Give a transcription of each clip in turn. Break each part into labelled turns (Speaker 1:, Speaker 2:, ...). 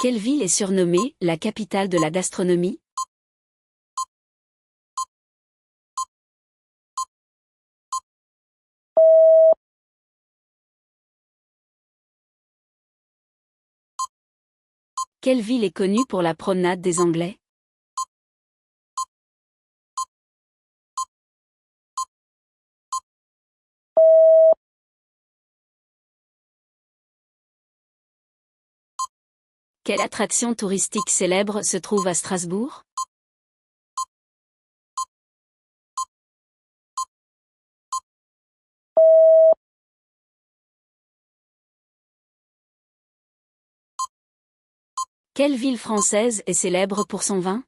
Speaker 1: Quelle ville est surnommée la capitale de la gastronomie? Quelle ville est connue pour la promenade des Anglais? Quelle attraction touristique célèbre se trouve à Strasbourg? Quelle ville française est célèbre pour son vin?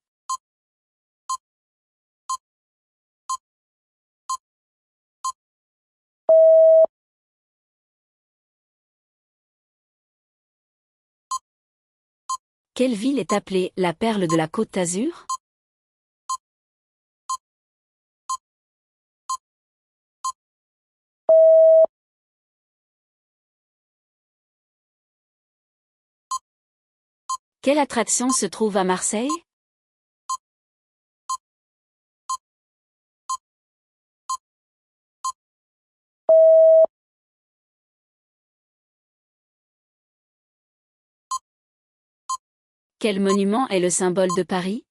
Speaker 1: Quelle ville est appelée la perle de la Côte d'Azur? Quelle attraction se trouve à Marseille? Quel monument est le symbole de Paris?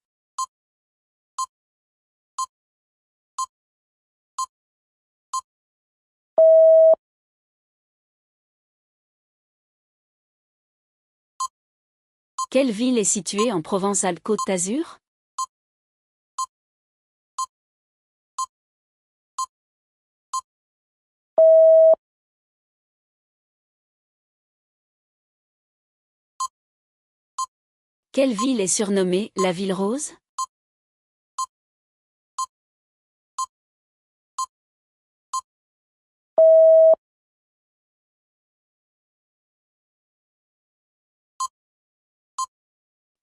Speaker 1: Quelle ville est située en Provence-Alpes-Côte d'Azur? Quelle ville est surnommée la ville rose?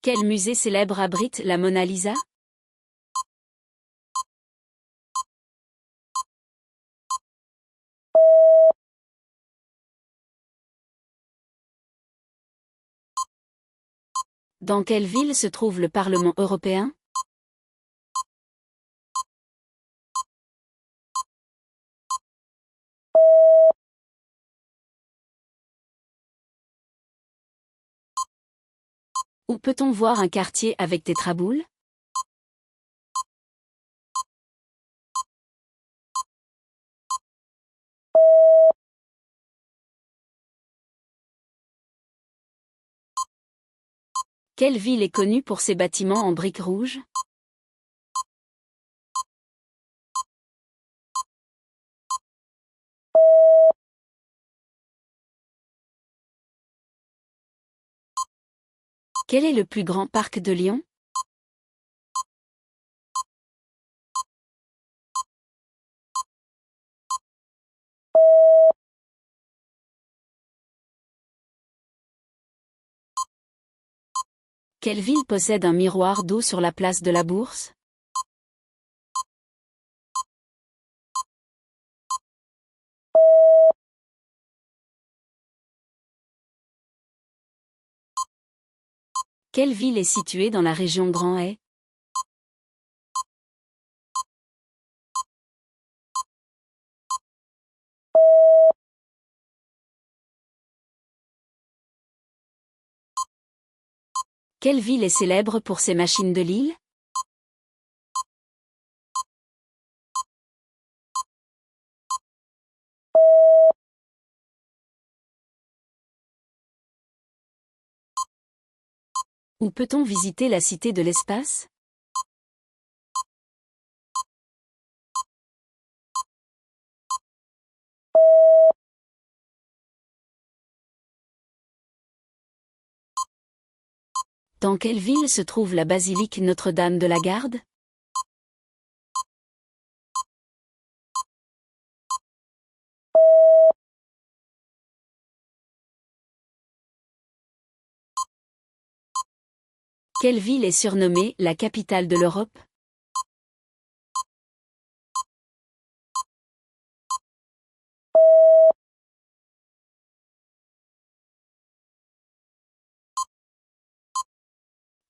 Speaker 1: Quel musée célèbre abrite la Mona Lisa? Dans quelle ville se trouve le Parlement européen? Où peut-on voir un quartier avec tétraboules? Quelle ville est connue pour ses bâtiments en briques rouges? Quel est le plus grand parc de Lyon? Quelle ville possède un miroir d'eau sur la place de la Bourse? Quelle ville est située dans la région Grand Est? Quelle ville est célèbre pour ses machines de Lille? Où peut-on visiter la Cité de l'Espace? Dans quelle ville se trouve la basilique Notre-Dame de la Garde? Quelle ville est surnommée la capitale de l'Europe?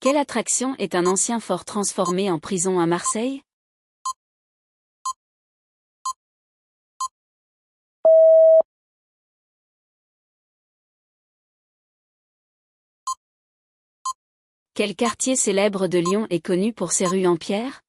Speaker 1: Quelle attraction est un ancien fort transformé en prison à Marseille? Quel quartier célèbre de Lyon est connu pour ses rues en pierre?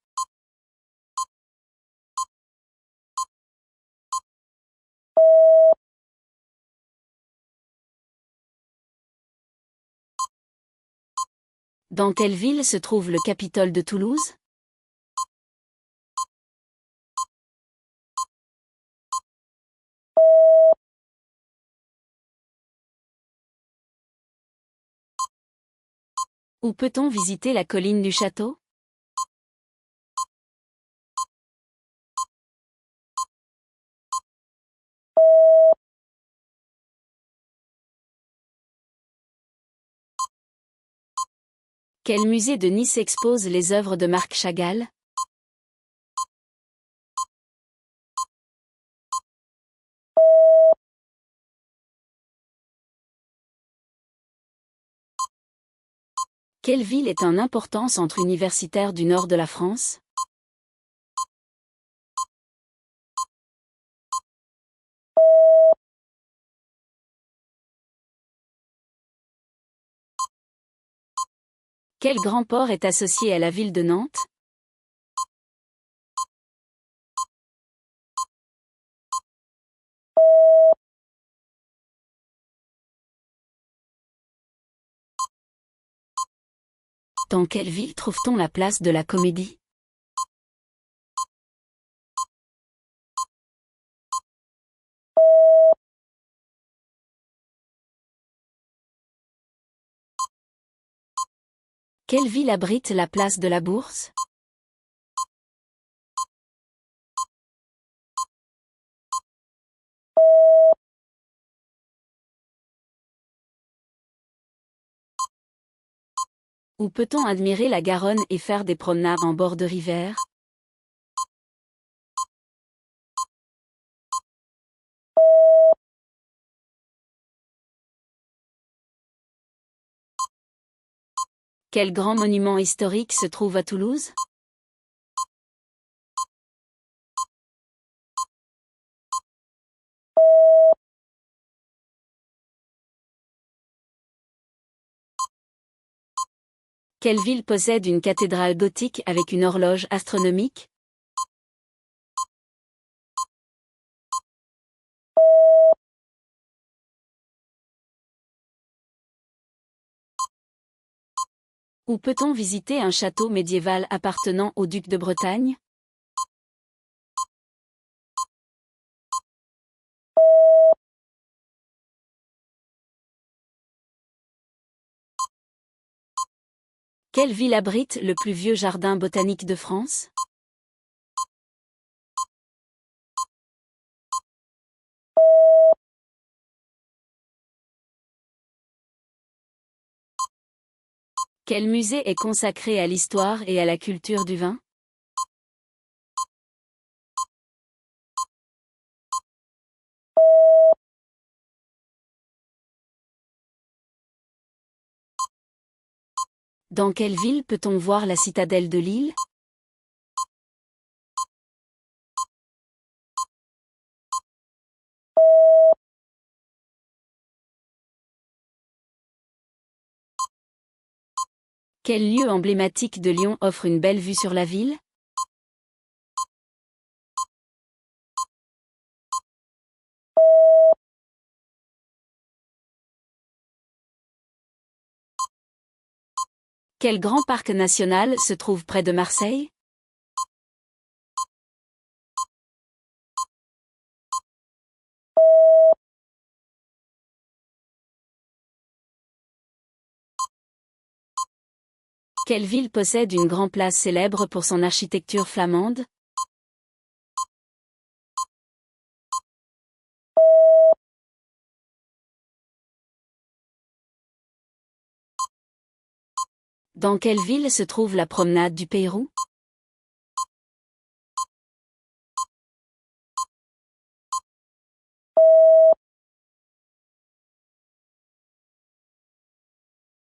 Speaker 1: Dans quelle ville se trouve le Capitole de Toulouse? Où peut-on visiter la colline du château? Quel musée de Nice expose les œuvres de Marc Chagall? Quelle ville est un important centre universitaire du nord de la France? Quel grand port est associé à la ville de Nantes? Dans quelle ville trouve-t-on la place de la Comédie? Quelle ville abrite la place de la Bourse? Où peut-on admirer la Garonne et faire des promenades en bord de rivière? Quel grand monument historique se trouve à Toulouse? Quelle ville possède une cathédrale gothique avec une horloge astronomique? Où peut-on visiter un château médiéval appartenant au duc de Bretagne? Quelle ville abrite le plus vieux jardin botanique de France? Quel musée est consacré à l'histoire et à la culture du vin? Dans quelle ville peut-on voir la citadelle de Lille? Quel lieu emblématique de Lyon offre une belle vue sur la ville? Quel grand parc national se trouve près de Marseille? Quelle ville possède une grande place célèbre pour son architecture flamande? Dans quelle ville se trouve la promenade du Pérou?